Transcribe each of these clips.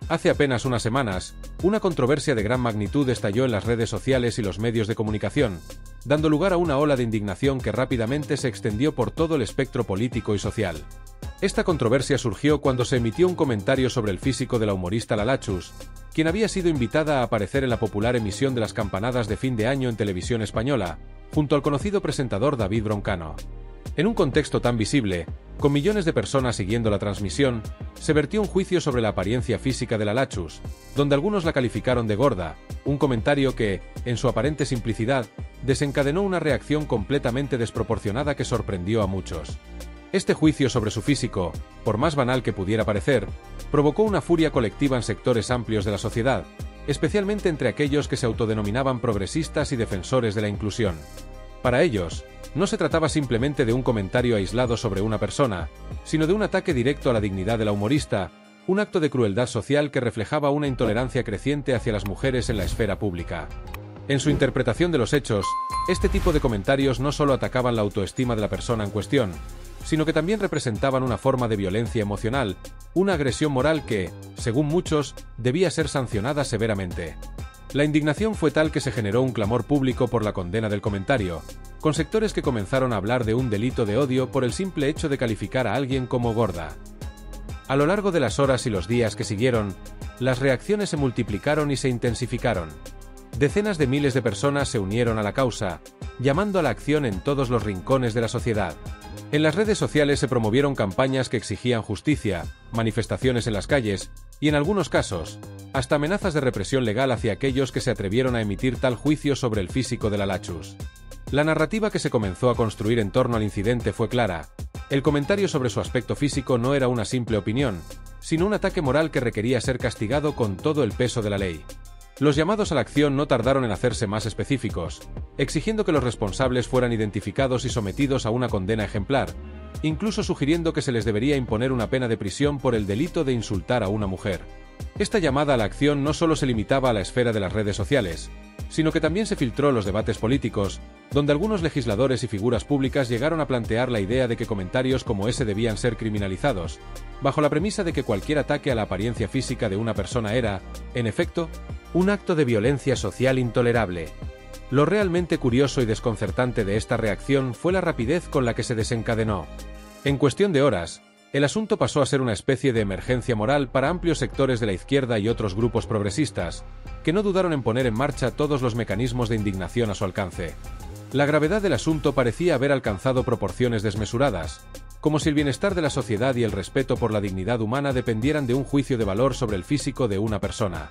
Hace apenas unas semanas, una controversia de gran magnitud estalló en las redes sociales y los medios de comunicación, dando lugar a una ola de indignación que rápidamente se extendió por todo el espectro político y social. Esta controversia surgió cuando se emitió un comentario sobre el físico de la humorista Lala Chus, quien había sido invitada a aparecer en la popular emisión de las campanadas de fin de año en Televisión Española, junto al conocido presentador David Broncano. En un contexto tan visible, con millones de personas siguiendo la transmisión, se vertió un juicio sobre la apariencia física de Lala Chus, donde algunos la calificaron de gorda, un comentario que, en su aparente simplicidad, desencadenó una reacción completamente desproporcionada que sorprendió a muchos. Este juicio sobre su físico, por más banal que pudiera parecer, provocó una furia colectiva en sectores amplios de la sociedad, especialmente entre aquellos que se autodenominaban progresistas y defensores de la inclusión. Para ellos, no se trataba simplemente de un comentario aislado sobre una persona, sino de un ataque directo a la dignidad de la humorista, un acto de crueldad social que reflejaba una intolerancia creciente hacia las mujeres en la esfera pública. En su interpretación de los hechos, este tipo de comentarios no solo atacaban la autoestima de la persona en cuestión, sino que también representaban una forma de violencia emocional, una agresión moral que, según muchos, debía ser sancionada severamente. La indignación fue tal que se generó un clamor público por la condena del comentario, con sectores que comenzaron a hablar de un delito de odio por el simple hecho de calificar a alguien como gorda. A lo largo de las horas y los días que siguieron, las reacciones se multiplicaron y se intensificaron. Decenas de miles de personas se unieron a la causa, llamando a la acción en todos los rincones de la sociedad. En las redes sociales se promovieron campañas que exigían justicia, manifestaciones en las calles, y en algunos casos, hasta amenazas de represión legal hacia aquellos que se atrevieron a emitir tal juicio sobre el físico de Lala Chus. La narrativa que se comenzó a construir en torno al incidente fue clara. El comentario sobre su aspecto físico no era una simple opinión, sino un ataque moral que requería ser castigado con todo el peso de la ley. Los llamados a la acción no tardaron en hacerse más específicos, exigiendo que los responsables fueran identificados y sometidos a una condena ejemplar, incluso sugiriendo que se les debería imponer una pena de prisión por el delito de insultar a una mujer. Esta llamada a la acción no solo se limitaba a la esfera de las redes sociales, sino que también se filtró en los debates políticos, donde algunos legisladores y figuras públicas llegaron a plantear la idea de que comentarios como ese debían ser criminalizados, bajo la premisa de que cualquier ataque a la apariencia física de una persona era, en efecto, un acto de violencia social intolerable. Lo realmente curioso y desconcertante de esta reacción fue la rapidez con la que se desencadenó. En cuestión de horas, el asunto pasó a ser una especie de emergencia moral para amplios sectores de la izquierda y otros grupos progresistas, que no dudaron en poner en marcha todos los mecanismos de indignación a su alcance. La gravedad del asunto parecía haber alcanzado proporciones desmesuradas, como si el bienestar de la sociedad y el respeto por la dignidad humana dependieran de un juicio de valor sobre el físico de una persona.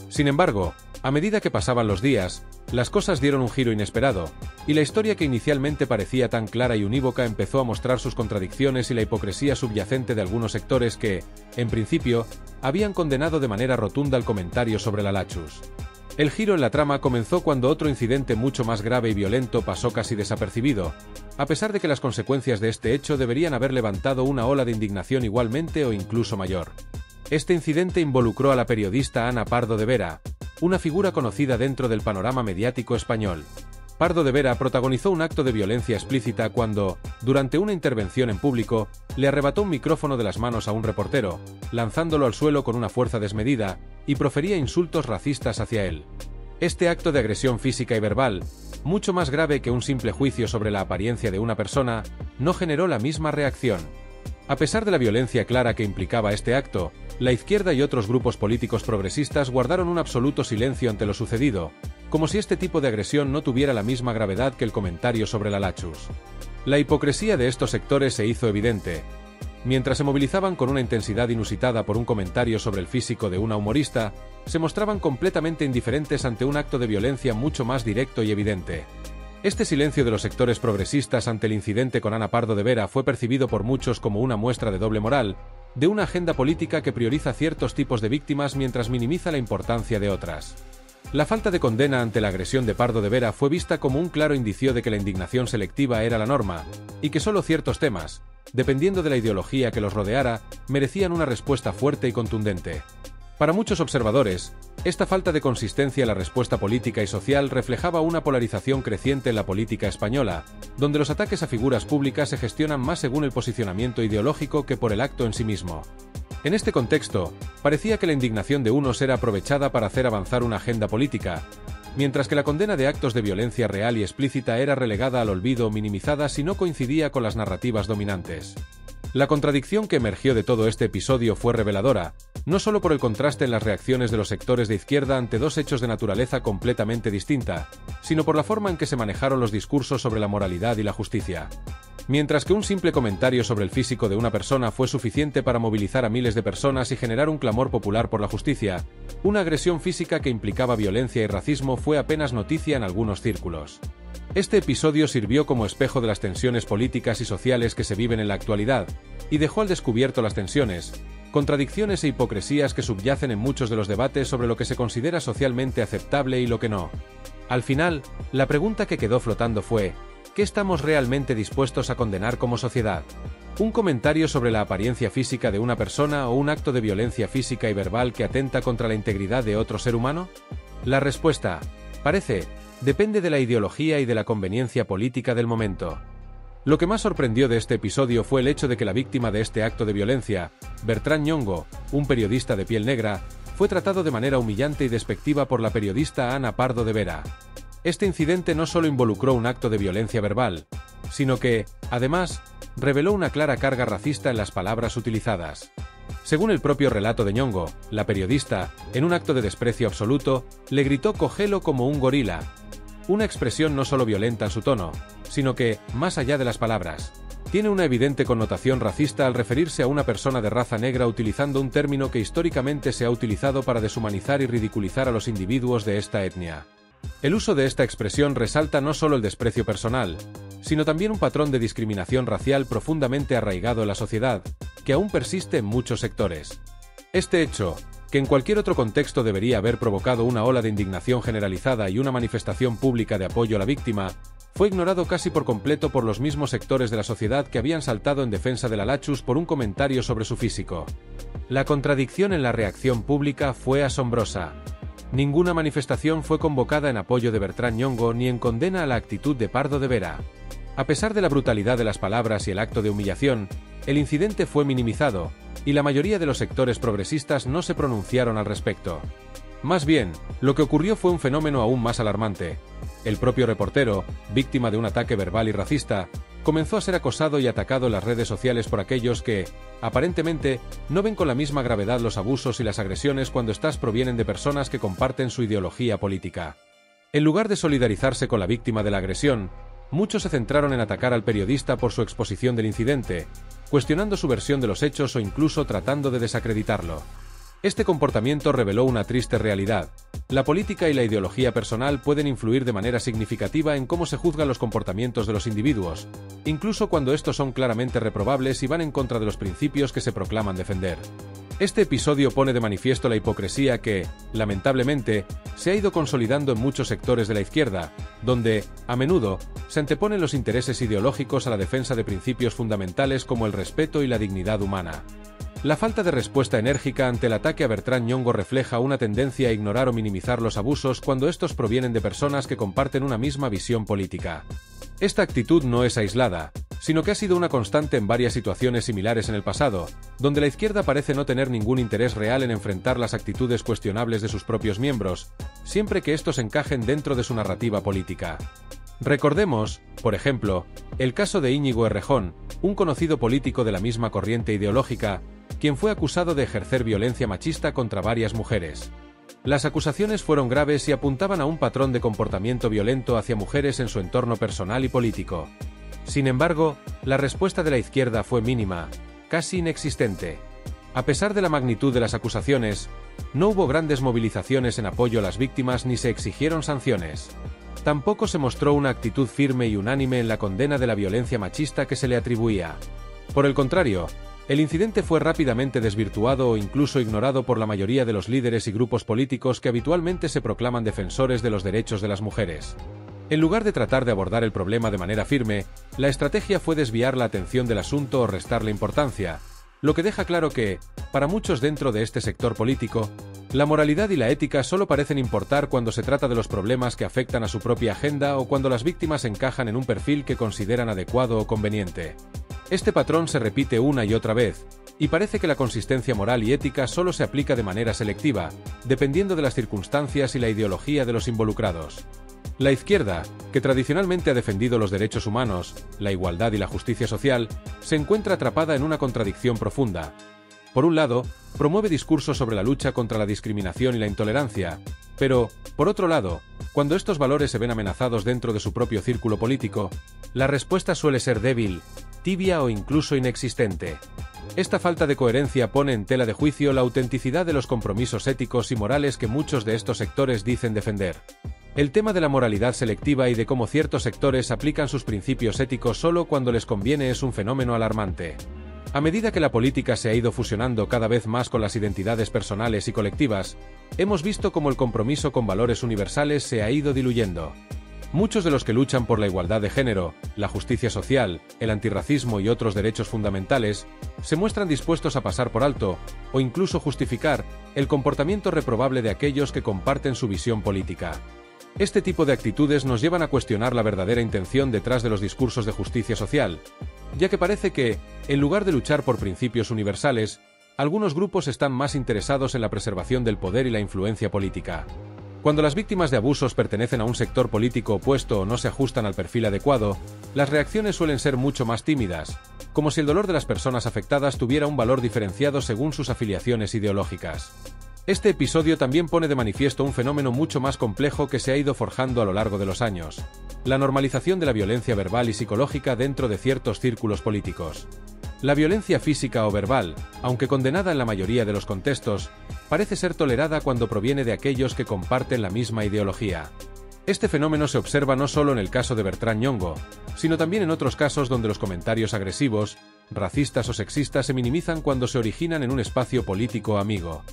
Sin embargo, a medida que pasaban los días, las cosas dieron un giro inesperado, y la historia que inicialmente parecía tan clara y unívoca empezó a mostrar sus contradicciones y la hipocresía subyacente de algunos sectores que, en principio, habían condenado de manera rotunda el comentario sobre Lala Chus. El giro en la trama comenzó cuando otro incidente mucho más grave y violento pasó casi desapercibido, a pesar de que las consecuencias de este hecho deberían haber levantado una ola de indignación igualmente o incluso mayor. Este incidente involucró a la periodista Ana Pardo de Vera, una figura conocida dentro del panorama mediático español. Pardo de Vera protagonizó un acto de violencia explícita cuando, durante una intervención en público, le arrebató un micrófono de las manos a un reportero, lanzándolo al suelo con una fuerza desmedida, y profería insultos racistas hacia él. Este acto de agresión física y verbal, mucho más grave que un simple juicio sobre la apariencia de una persona, no generó la misma reacción. A pesar de la violencia clara que implicaba este acto, la izquierda y otros grupos políticos progresistas guardaron un absoluto silencio ante lo sucedido, como si este tipo de agresión no tuviera la misma gravedad que el comentario sobre Lala Chus. La hipocresía de estos sectores se hizo evidente. Mientras se movilizaban con una intensidad inusitada por un comentario sobre el físico de una humorista, se mostraban completamente indiferentes ante un acto de violencia mucho más directo y evidente. Este silencio de los sectores progresistas ante el incidente con Ana Pardo de Vera fue percibido por muchos como una muestra de doble moral, de una agenda política que prioriza ciertos tipos de víctimas mientras minimiza la importancia de otras. La falta de condena ante la agresión de Pardo de Vera fue vista como un claro indicio de que la indignación selectiva era la norma, y que solo ciertos temas, dependiendo de la ideología que los rodeara, merecían una respuesta fuerte y contundente. Para muchos observadores, Esta falta de consistencia en la respuesta política y social reflejaba una polarización creciente en la política española, donde los ataques a figuras públicas se gestionan más según el posicionamiento ideológico que por el acto en sí mismo. En este contexto, parecía que la indignación de unos era aprovechada para hacer avanzar una agenda política, mientras que la condena de actos de violencia real y explícita era relegada al olvido o minimizada si no coincidía con las narrativas dominantes. La contradicción que emergió de todo este episodio fue reveladora, no solo por el contraste en las reacciones de los sectores de izquierda ante dos hechos de naturaleza completamente distinta, sino por la forma en que se manejaron los discursos sobre la moralidad y la justicia. Mientras que un simple comentario sobre el físico de una persona fue suficiente para movilizar a miles de personas y generar un clamor popular por la justicia, una agresión física que implicaba violencia y racismo fue apenas noticia en algunos círculos. Este episodio sirvió como espejo de las tensiones políticas y sociales que se viven en la actualidad, y dejó al descubierto las tensiones, contradicciones e hipocresías que subyacen en muchos de los debates sobre lo que se considera socialmente aceptable y lo que no. Al final, la pregunta que quedó flotando fue: ¿qué estamos realmente dispuestos a condenar como sociedad? ¿Un comentario sobre la apariencia física de una persona o un acto de violencia física y verbal que atenta contra la integridad de otro ser humano? La respuesta, parece, depende de la ideología y de la conveniencia política del momento. Lo que más sorprendió de este episodio fue el hecho de que la víctima de este acto de violencia, Bertrán Ñongo, un periodista de piel negra, fue tratado de manera humillante y despectiva por la periodista Ana Pardo de Vera. Este incidente no solo involucró un acto de violencia verbal, sino que, además, reveló una clara carga racista en las palabras utilizadas. Según el propio relato de Ñongo, la periodista, en un acto de desprecio absoluto, le gritó "cógelo como un gorila", una expresión no solo violenta en su tono, sino que, más allá de las palabras, tiene una evidente connotación racista al referirse a una persona de raza negra utilizando un término que históricamente se ha utilizado para deshumanizar y ridiculizar a los individuos de esta etnia. El uso de esta expresión resalta no solo el desprecio personal, sino también un patrón de discriminación racial profundamente arraigado en la sociedad, que aún persiste en muchos sectores. Este hecho, que en cualquier otro contexto debería haber provocado una ola de indignación generalizada y una manifestación pública de apoyo a la víctima, fue ignorado casi por completo por los mismos sectores de la sociedad que habían saltado en defensa de la Lachus por un comentario sobre su físico. La contradicción en la reacción pública fue asombrosa. Ninguna manifestación fue convocada en apoyo de Bertrán Ñongo ni en condena a la actitud de Pardo de Vera. A pesar de la brutalidad de las palabras y el acto de humillación, el incidente fue minimizado, y la mayoría de los sectores progresistas no se pronunciaron al respecto. Más bien, lo que ocurrió fue un fenómeno aún más alarmante. El propio reportero, víctima de un ataque verbal y racista, comenzó a ser acosado y atacado en las redes sociales por aquellos que, aparentemente, no ven con la misma gravedad los abusos y las agresiones cuando éstas provienen de personas que comparten su ideología política. En lugar de solidarizarse con la víctima de la agresión, muchos se centraron en atacar al periodista por su exposición del incidente, cuestionando su versión de los hechos o incluso tratando de desacreditarlo. Este comportamiento reveló una triste realidad. La política y la ideología personal pueden influir de manera significativa en cómo se juzgan los comportamientos de los individuos, incluso cuando estos son claramente reprobables y van en contra de los principios que se proclaman defender. Este episodio pone de manifiesto la hipocresía que, lamentablemente, se ha ido consolidando en muchos sectores de la izquierda, donde, a menudo, se anteponen los intereses ideológicos a la defensa de principios fundamentales como el respeto y la dignidad humana. La falta de respuesta enérgica ante el ataque a Bertrán Ñongo refleja una tendencia a ignorar o minimizar los abusos cuando estos provienen de personas que comparten una misma visión política. Esta actitud no es aislada, sino que ha sido una constante en varias situaciones similares en el pasado, donde la izquierda parece no tener ningún interés real en enfrentar las actitudes cuestionables de sus propios miembros, siempre que estos encajen dentro de su narrativa política. Recordemos, por ejemplo, el caso de Íñigo Errejón, un conocido político de la misma corriente ideológica, quien fue acusado de ejercer violencia machista contra varias mujeres. Las acusaciones fueron graves y apuntaban a un patrón de comportamiento violento hacia mujeres en su entorno personal y político. Sin embargo, la respuesta de la izquierda fue mínima, casi inexistente. A pesar de la magnitud de las acusaciones, no hubo grandes movilizaciones en apoyo a las víctimas ni se exigieron sanciones. Tampoco se mostró una actitud firme y unánime en la condena de la violencia machista que se le atribuía. Por el contrario, el incidente fue rápidamente desvirtuado o incluso ignorado por la mayoría de los líderes y grupos políticos que habitualmente se proclaman defensores de los derechos de las mujeres. En lugar de tratar de abordar el problema de manera firme, la estrategia fue desviar la atención del asunto o restarle importancia, lo que deja claro que, para muchos dentro de este sector político, La moralidad y la ética solo parecen importar cuando se trata de los problemas que afectan a su propia agenda o cuando las víctimas encajan en un perfil que consideran adecuado o conveniente. Este patrón se repite una y otra vez, y parece que la consistencia moral y ética solo se aplica de manera selectiva, dependiendo de las circunstancias y la ideología de los involucrados. La izquierda, que tradicionalmente ha defendido los derechos humanos, la igualdad y la justicia social, se encuentra atrapada en una contradicción profunda. Por un lado, promueve discursos sobre la lucha contra la discriminación y la intolerancia, pero, por otro lado, cuando estos valores se ven amenazados dentro de su propio círculo político, la respuesta suele ser débil, tibia o incluso inexistente. Esta falta de coherencia pone en tela de juicio la autenticidad de los compromisos éticos y morales que muchos de estos sectores dicen defender. El tema de la moralidad selectiva y de cómo ciertos sectores aplican sus principios éticos solo cuando les conviene es un fenómeno alarmante. A medida que la política se ha ido fusionando cada vez más con las identidades personales y colectivas, hemos visto cómo el compromiso con valores universales se ha ido diluyendo. Muchos de los que luchan por la igualdad de género, la justicia social, el antirracismo y otros derechos fundamentales, se muestran dispuestos a pasar por alto, o incluso justificar, el comportamiento reprobable de aquellos que comparten su visión política. Este tipo de actitudes nos llevan a cuestionar la verdadera intención detrás de los discursos de justicia social, ya que parece que, en lugar de luchar por principios universales, algunos grupos están más interesados en la preservación del poder y la influencia política. Cuando las víctimas de abusos pertenecen a un sector político opuesto o no se ajustan al perfil adecuado, las reacciones suelen ser mucho más tímidas, como si el dolor de las personas afectadas tuviera un valor diferenciado según sus afiliaciones ideológicas. Este episodio también pone de manifiesto un fenómeno mucho más complejo que se ha ido forjando a lo largo de los años: la normalización de la violencia verbal y psicológica dentro de ciertos círculos políticos. La violencia física o verbal, aunque condenada en la mayoría de los contextos, parece ser tolerada cuando proviene de aquellos que comparten la misma ideología. Este fenómeno se observa no solo en el caso de Bertrand Nyong'o, sino también en otros casos donde los comentarios agresivos, racistas o sexistas se minimizan cuando se originan en un espacio político amigo.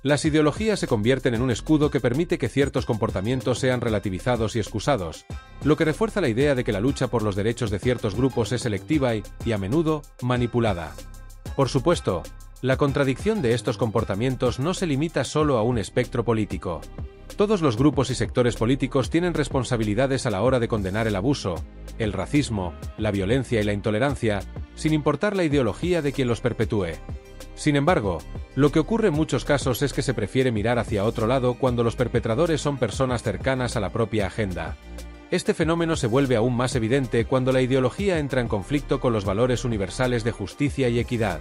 Las ideologías se convierten en un escudo que permite que ciertos comportamientos sean relativizados y excusados, lo que refuerza la idea de que la lucha por los derechos de ciertos grupos es selectiva y a menudo, manipulada. Por supuesto, la contradicción de estos comportamientos no se limita solo a un espectro político. Todos los grupos y sectores políticos tienen responsabilidades a la hora de condenar el abuso, el racismo, la violencia y la intolerancia, sin importar la ideología de quien los perpetúe. Sin embargo, lo que ocurre en muchos casos es que se prefiere mirar hacia otro lado cuando los perpetradores son personas cercanas a la propia agenda. Este fenómeno se vuelve aún más evidente cuando la ideología entra en conflicto con los valores universales de justicia y equidad.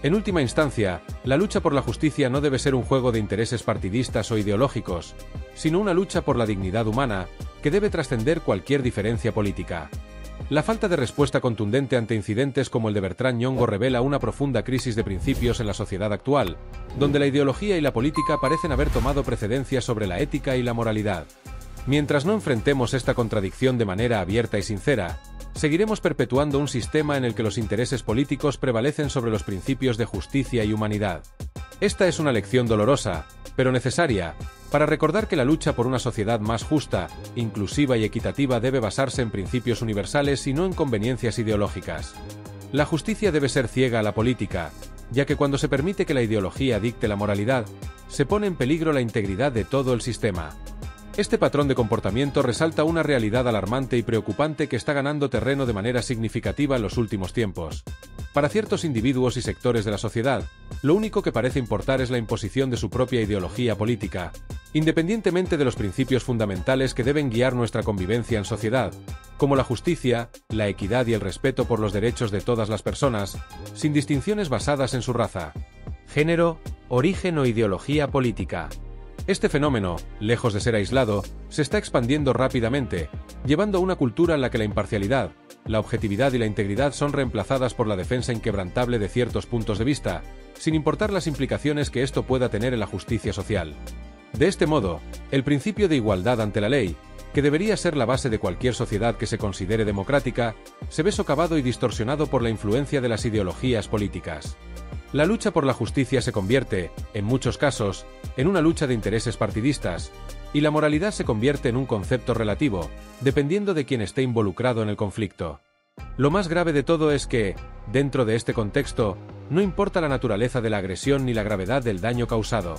En última instancia, la lucha por la justicia no debe ser un juego de intereses partidistas o ideológicos, sino una lucha por la dignidad humana, que debe trascender cualquier diferencia política. La falta de respuesta contundente ante incidentes como el de Bertrand Nyong'o revela una profunda crisis de principios en la sociedad actual, donde la ideología y la política parecen haber tomado precedencia sobre la ética y la moralidad. Mientras no enfrentemos esta contradicción de manera abierta y sincera, seguiremos perpetuando un sistema en el que los intereses políticos prevalecen sobre los principios de justicia y humanidad. Esta es una lección dolorosa, pero necesaria, para recordar que la lucha por una sociedad más justa, inclusiva y equitativa debe basarse en principios universales y no en conveniencias ideológicas. La justicia debe ser ciega a la política, ya que cuando se permite que la ideología dicte la moralidad, se pone en peligro la integridad de todo el sistema. Este patrón de comportamiento resalta una realidad alarmante y preocupante que está ganando terreno de manera significativa en los últimos tiempos. Para ciertos individuos y sectores de la sociedad, lo único que parece importar es la imposición de su propia ideología política, independientemente de los principios fundamentales que deben guiar nuestra convivencia en sociedad, como la justicia, la equidad y el respeto por los derechos de todas las personas, sin distinciones basadas en su raza, género, origen o ideología política. Este fenómeno, lejos de ser aislado, se está expandiendo rápidamente, llevando a una cultura en la que la imparcialidad, la objetividad y la integridad son reemplazadas por la defensa inquebrantable de ciertos puntos de vista, sin importar las implicaciones que esto pueda tener en la justicia social. De este modo, el principio de igualdad ante la ley, que debería ser la base de cualquier sociedad que se considere democrática, se ve socavado y distorsionado por la influencia de las ideologías políticas. La lucha por la justicia se convierte, en muchos casos, en una lucha de intereses partidistas, y la moralidad se convierte en un concepto relativo, dependiendo de quién esté involucrado en el conflicto. Lo más grave de todo es que, dentro de este contexto, no importa la naturaleza de la agresión ni la gravedad del daño causado.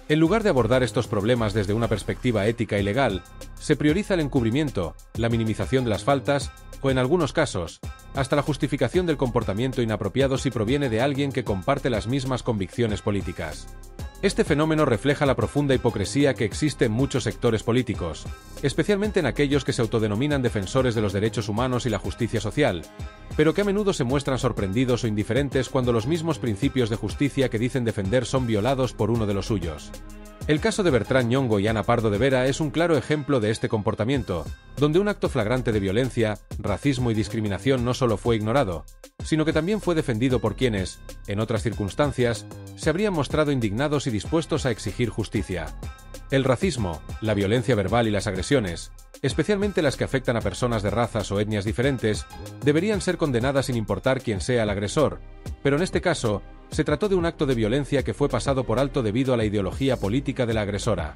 En lugar de abordar estos problemas desde una perspectiva ética y legal, se prioriza el encubrimiento, la minimización de las faltas, o en algunos casos, hasta la justificación del comportamiento inapropiado si proviene de alguien que comparte las mismas convicciones políticas. Este fenómeno refleja la profunda hipocresía que existe en muchos sectores políticos, especialmente en aquellos que se autodenominan defensores de los derechos humanos y la justicia social, pero que a menudo se muestran sorprendidos o indiferentes cuando los mismos principios de justicia que dicen defender son violados por uno de los suyos. El caso de Bertrán Ñongo y Ana Pardo de Vera es un claro ejemplo de este comportamiento, donde un acto flagrante de violencia, racismo y discriminación no solo fue ignorado, sino que también fue defendido por quienes, en otras circunstancias, se habrían mostrado indignados y dispuestos a exigir justicia. El racismo, la violencia verbal y las agresiones, especialmente las que afectan a personas de razas o etnias diferentes, deberían ser condenadas sin importar quién sea el agresor, pero en este caso, se trató de un acto de violencia que fue pasado por alto debido a la ideología política de la agresora.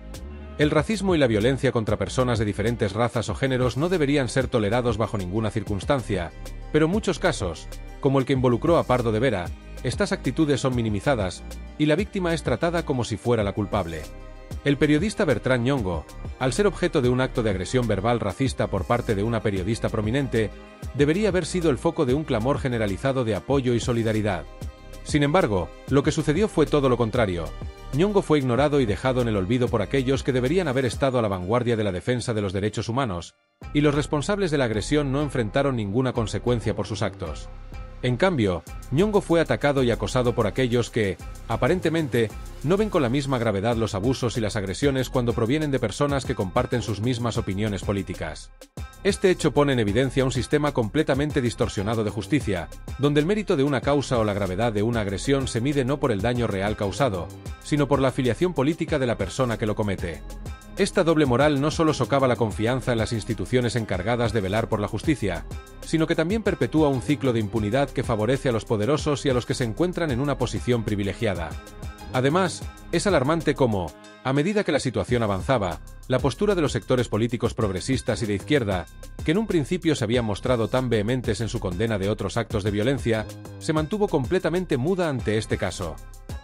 El racismo y la violencia contra personas de diferentes razas o géneros no deberían ser tolerados bajo ninguna circunstancia, pero en muchos casos, como el que involucró a Pardo de Vera, estas actitudes son minimizadas, y la víctima es tratada como si fuera la culpable. El periodista Bertrán Ñongo, al ser objeto de un acto de agresión verbal racista por parte de una periodista prominente, debería haber sido el foco de un clamor generalizado de apoyo y solidaridad. Sin embargo, lo que sucedió fue todo lo contrario. Ñongo fue ignorado y dejado en el olvido por aquellos que deberían haber estado a la vanguardia de la defensa de los derechos humanos, y los responsables de la agresión no enfrentaron ninguna consecuencia por sus actos. En cambio, Ñongo fue atacado y acosado por aquellos que, aparentemente, no ven con la misma gravedad los abusos y las agresiones cuando provienen de personas que comparten sus mismas opiniones políticas. Este hecho pone en evidencia un sistema completamente distorsionado de justicia, donde el mérito de una causa o la gravedad de una agresión se mide no por el daño real causado, sino por la afiliación política de la persona que lo comete. Esta doble moral no solo socava la confianza en las instituciones encargadas de velar por la justicia, sino que también perpetúa un ciclo de impunidad que favorece a los poderosos y a los que se encuentran en una posición privilegiada. Además, es alarmante cómo, a medida que la situación avanzaba, la postura de los sectores políticos progresistas y de izquierda, que en un principio se habían mostrado tan vehementes en su condena de otros actos de violencia, se mantuvo completamente muda ante este caso.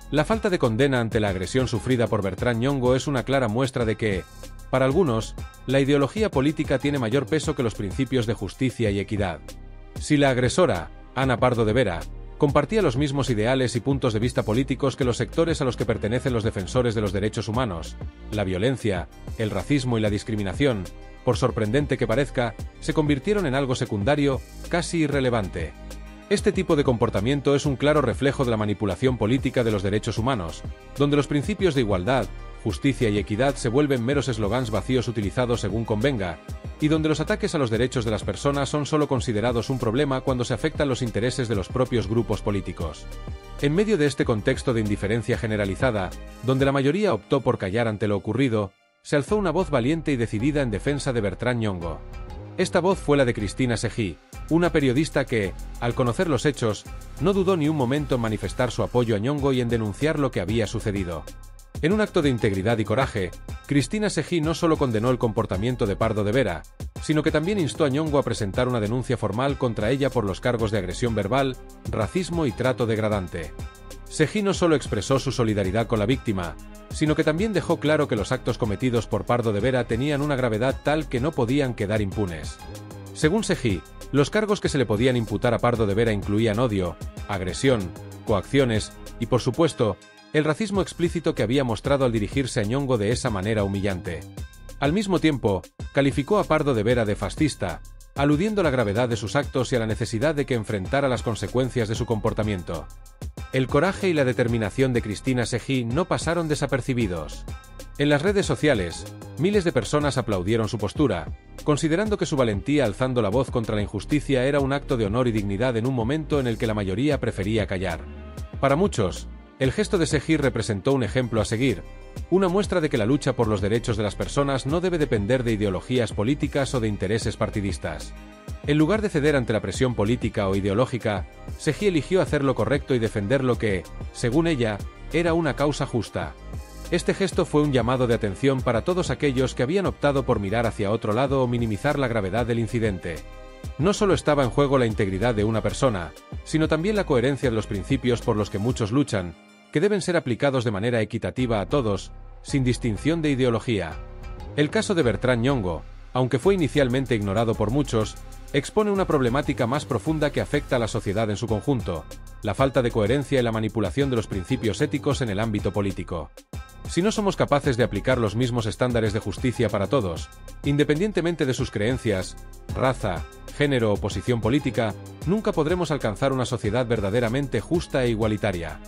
La falta de condena ante la agresión sufrida por Bertrán Ñongo es una clara muestra de que, para algunos, la ideología política tiene mayor peso que los principios de justicia y equidad. Si la agresora, Ana Pardo de Vera, compartía los mismos ideales y puntos de vista políticos que los sectores a los que pertenecen los defensores de los derechos humanos, la violencia, el racismo y la discriminación, por sorprendente que parezca, se convirtieron en algo secundario, casi irrelevante. Este tipo de comportamiento es un claro reflejo de la manipulación política de los derechos humanos, donde los principios de igualdad, justicia y equidad se vuelven meros eslogans vacíos utilizados según convenga, y donde los ataques a los derechos de las personas son solo considerados un problema cuando se afectan los intereses de los propios grupos políticos. En medio de este contexto de indiferencia generalizada, donde la mayoría optó por callar ante lo ocurrido, se alzó una voz valiente y decidida en defensa de Bertrán Ñongo. Esta voz fue la de Cristina Seguí, una periodista que, al conocer los hechos, no dudó ni un momento en manifestar su apoyo a Ñongo y en denunciar lo que había sucedido. En un acto de integridad y coraje, Cristina Seguí no solo condenó el comportamiento de Pardo de Vera, sino que también instó a Ñongo a presentar una denuncia formal contra ella por los cargos de agresión verbal, racismo y trato degradante. Seguí no solo expresó su solidaridad con la víctima, sino que también dejó claro que los actos cometidos por Pardo de Vera tenían una gravedad tal que no podían quedar impunes. Según Seguí, los cargos que se le podían imputar a Pardo de Vera incluían odio, agresión, coacciones y, por supuesto, el racismo explícito que había mostrado al dirigirse a Ñongo de esa manera humillante. Al mismo tiempo, calificó a Pardo de Vera de fascista, aludiendo a la gravedad de sus actos y a la necesidad de que enfrentara las consecuencias de su comportamiento. El coraje y la determinación de Cristina Seguí no pasaron desapercibidos. En las redes sociales, miles de personas aplaudieron su postura, considerando que su valentía alzando la voz contra la injusticia era un acto de honor y dignidad en un momento en el que la mayoría prefería callar. Para muchos, el gesto de Seguí representó un ejemplo a seguir, una muestra de que la lucha por los derechos de las personas no debe depender de ideologías políticas o de intereses partidistas. En lugar de ceder ante la presión política o ideológica, Seguí eligió hacer lo correcto y defender lo que, según ella, era una causa justa. Este gesto fue un llamado de atención para todos aquellos que habían optado por mirar hacia otro lado o minimizar la gravedad del incidente. No solo estaba en juego la integridad de una persona, sino también la coherencia de los principios por los que muchos luchan, que deben ser aplicados de manera equitativa a todos, sin distinción de ideología. El caso de Bertrand Nyong'o, aunque fue inicialmente ignorado por muchos, expone una problemática más profunda que afecta a la sociedad en su conjunto: la falta de coherencia y la manipulación de los principios éticos en el ámbito político. Si no somos capaces de aplicar los mismos estándares de justicia para todos, independientemente de sus creencias, raza, género o posición política, nunca podremos alcanzar una sociedad verdaderamente justa e igualitaria.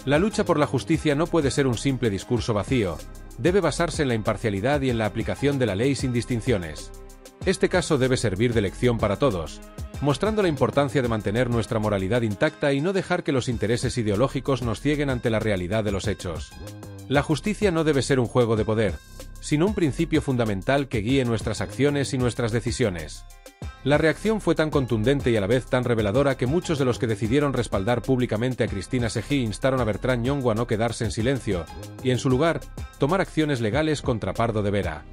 La lucha por la justicia no puede ser un simple discurso vacío, debe basarse en la imparcialidad y en la aplicación de la ley sin distinciones. Este caso debe servir de lección para todos, mostrando la importancia de mantener nuestra moralidad intacta y no dejar que los intereses ideológicos nos cieguen ante la realidad de los hechos. La justicia no debe ser un juego de poder, sino un principio fundamental que guíe nuestras acciones y nuestras decisiones. La reacción fue tan contundente y a la vez tan reveladora que muchos de los que decidieron respaldar públicamente a Christina Seghee instaron a Bertrand Nyong'o a no quedarse en silencio, y en su lugar, tomar acciones legales contra Pardo de Vera.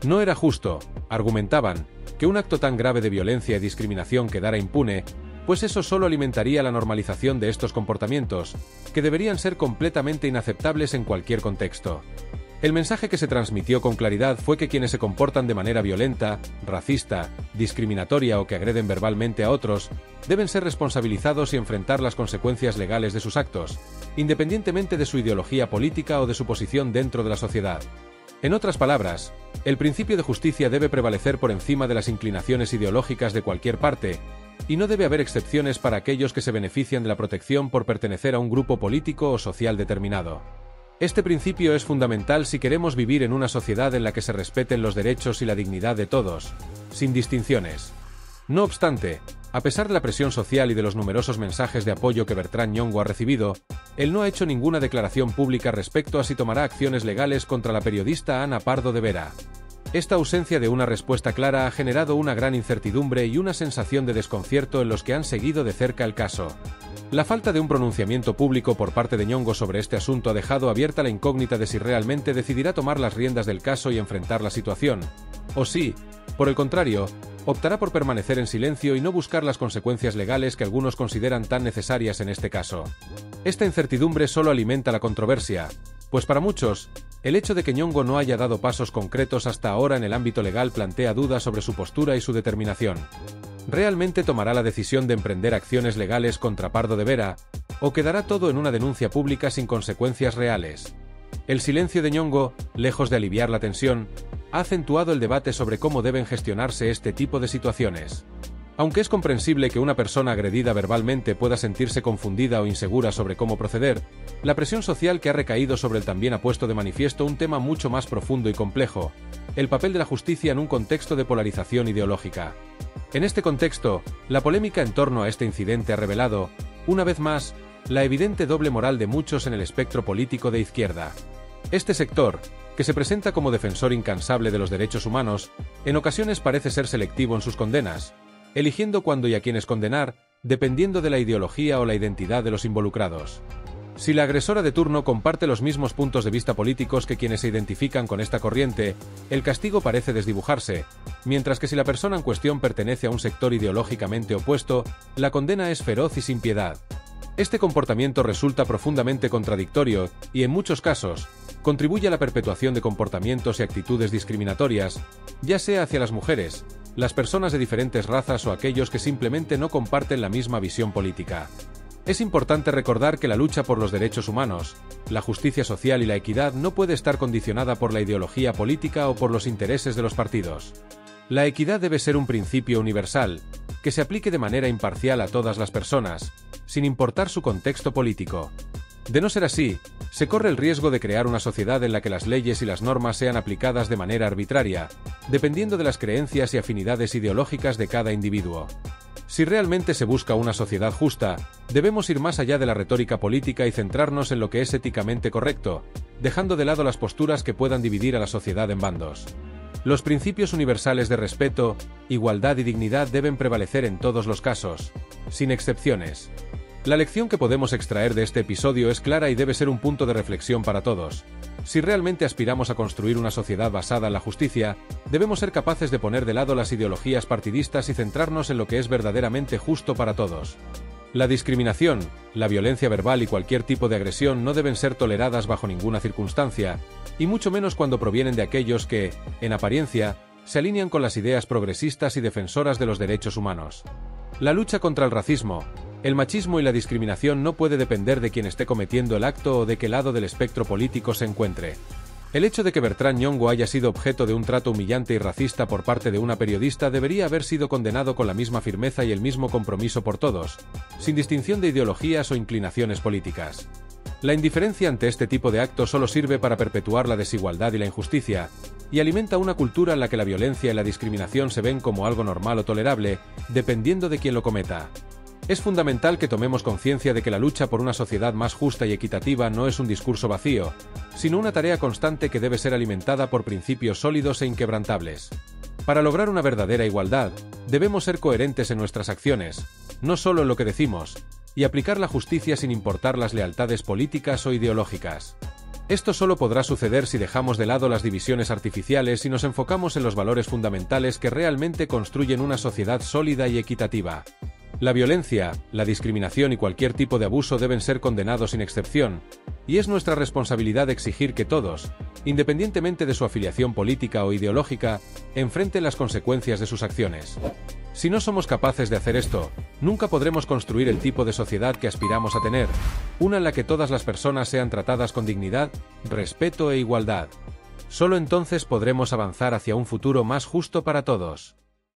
No era justo, argumentaban, que un acto tan grave de violencia y discriminación quedara impune, pues eso solo alimentaría la normalización de estos comportamientos, que deberían ser completamente inaceptables en cualquier contexto. El mensaje que se transmitió con claridad fue que quienes se comportan de manera violenta, racista, discriminatoria o que agreden verbalmente a otros, deben ser responsabilizados y enfrentar las consecuencias legales de sus actos, independientemente de su ideología política o de su posición dentro de la sociedad. En otras palabras, el principio de justicia debe prevalecer por encima de las inclinaciones ideológicas de cualquier parte, y no debe haber excepciones para aquellos que se benefician de la protección por pertenecer a un grupo político o social determinado. Este principio es fundamental si queremos vivir en una sociedad en la que se respeten los derechos y la dignidad de todos, sin distinciones. No obstante, a pesar de la presión social y de los numerosos mensajes de apoyo que Bertrand Nyong'o ha recibido, él no ha hecho ninguna declaración pública respecto a si tomará acciones legales contra la periodista Ana Pardo de Vera. Esta ausencia de una respuesta clara ha generado una gran incertidumbre y una sensación de desconcierto en los que han seguido de cerca el caso. La falta de un pronunciamiento público por parte de Nyong'o sobre este asunto ha dejado abierta la incógnita de si realmente decidirá tomar las riendas del caso y enfrentar la situación, o si, por el contrario, optará por permanecer en silencio y no buscar las consecuencias legales que algunos consideran tan necesarias en este caso. Esta incertidumbre solo alimenta la controversia, pues para muchos, el hecho de que Nyong'o no haya dado pasos concretos hasta ahora en el ámbito legal plantea dudas sobre su postura y su determinación. ¿Realmente tomará la decisión de emprender acciones legales contra Pardo de Vera, o quedará todo en una denuncia pública sin consecuencias reales? El silencio de Nyong'o, lejos de aliviar la tensión, ha acentuado el debate sobre cómo deben gestionarse este tipo de situaciones. Aunque es comprensible que una persona agredida verbalmente pueda sentirse confundida o insegura sobre cómo proceder, la presión social que ha recaído sobre él también ha puesto de manifiesto un tema mucho más profundo y complejo: el papel de la justicia en un contexto de polarización ideológica. En este contexto, la polémica en torno a este incidente ha revelado, una vez más, la evidente doble moral de muchos en el espectro político de izquierda. Este sector, que se presenta como defensor incansable de los derechos humanos, en ocasiones parece ser selectivo en sus condenas, eligiendo cuándo y a quiénes condenar, dependiendo de la ideología o la identidad de los involucrados. Si la agresora de turno comparte los mismos puntos de vista políticos que quienes se identifican con esta corriente, el castigo parece desdibujarse, mientras que si la persona en cuestión pertenece a un sector ideológicamente opuesto, la condena es feroz y sin piedad. Este comportamiento resulta profundamente contradictorio y, en muchos casos, contribuye a la perpetuación de comportamientos y actitudes discriminatorias, ya sea hacia las mujeres, las personas de diferentes razas o aquellos que simplemente no comparten la misma visión política. Es importante recordar que la lucha por los derechos humanos, la justicia social y la equidad no puede estar condicionada por la ideología política o por los intereses de los partidos. La equidad debe ser un principio universal, que se aplique de manera imparcial a todas las personas, sin importar su contexto político. De no ser así, se corre el riesgo de crear una sociedad en la que las leyes y las normas sean aplicadas de manera arbitraria, dependiendo de las creencias y afinidades ideológicas de cada individuo. Si realmente se busca una sociedad justa, debemos ir más allá de la retórica política y centrarnos en lo que es éticamente correcto, dejando de lado las posturas que puedan dividir a la sociedad en bandos. Los principios universales de respeto, igualdad y dignidad deben prevalecer en todos los casos, sin excepciones. La lección que podemos extraer de este episodio es clara y debe ser un punto de reflexión para todos. Si realmente aspiramos a construir una sociedad basada en la justicia, debemos ser capaces de poner de lado las ideologías partidistas y centrarnos en lo que es verdaderamente justo para todos. La discriminación, la violencia verbal y cualquier tipo de agresión no deben ser toleradas bajo ninguna circunstancia, y mucho menos cuando provienen de aquellos que, en apariencia, se alinean con las ideas progresistas y defensoras de los derechos humanos. La lucha contra el racismo, el machismo y la discriminación no puede depender de quien esté cometiendo el acto o de qué lado del espectro político se encuentre. El hecho de que Bertrand Nyong'o haya sido objeto de un trato humillante y racista por parte de una periodista debería haber sido condenado con la misma firmeza y el mismo compromiso por todos, sin distinción de ideologías o inclinaciones políticas. La indiferencia ante este tipo de actos solo sirve para perpetuar la desigualdad y la injusticia, y alimenta una cultura en la que la violencia y la discriminación se ven como algo normal o tolerable, dependiendo de quién lo cometa. Es fundamental que tomemos conciencia de que la lucha por una sociedad más justa y equitativa no es un discurso vacío, sino una tarea constante que debe ser alimentada por principios sólidos e inquebrantables. Para lograr una verdadera igualdad, debemos ser coherentes en nuestras acciones, no solo en lo que decimos, y aplicar la justicia sin importar las lealtades políticas o ideológicas. Esto solo podrá suceder si dejamos de lado las divisiones artificiales y nos enfocamos en los valores fundamentales que realmente construyen una sociedad sólida y equitativa. La violencia, la discriminación y cualquier tipo de abuso deben ser condenados sin excepción, y es nuestra responsabilidad exigir que todos, independientemente de su afiliación política o ideológica, enfrenten las consecuencias de sus acciones. Si no somos capaces de hacer esto, nunca podremos construir el tipo de sociedad que aspiramos a tener, una en la que todas las personas sean tratadas con dignidad, respeto e igualdad. Solo entonces podremos avanzar hacia un futuro más justo para todos.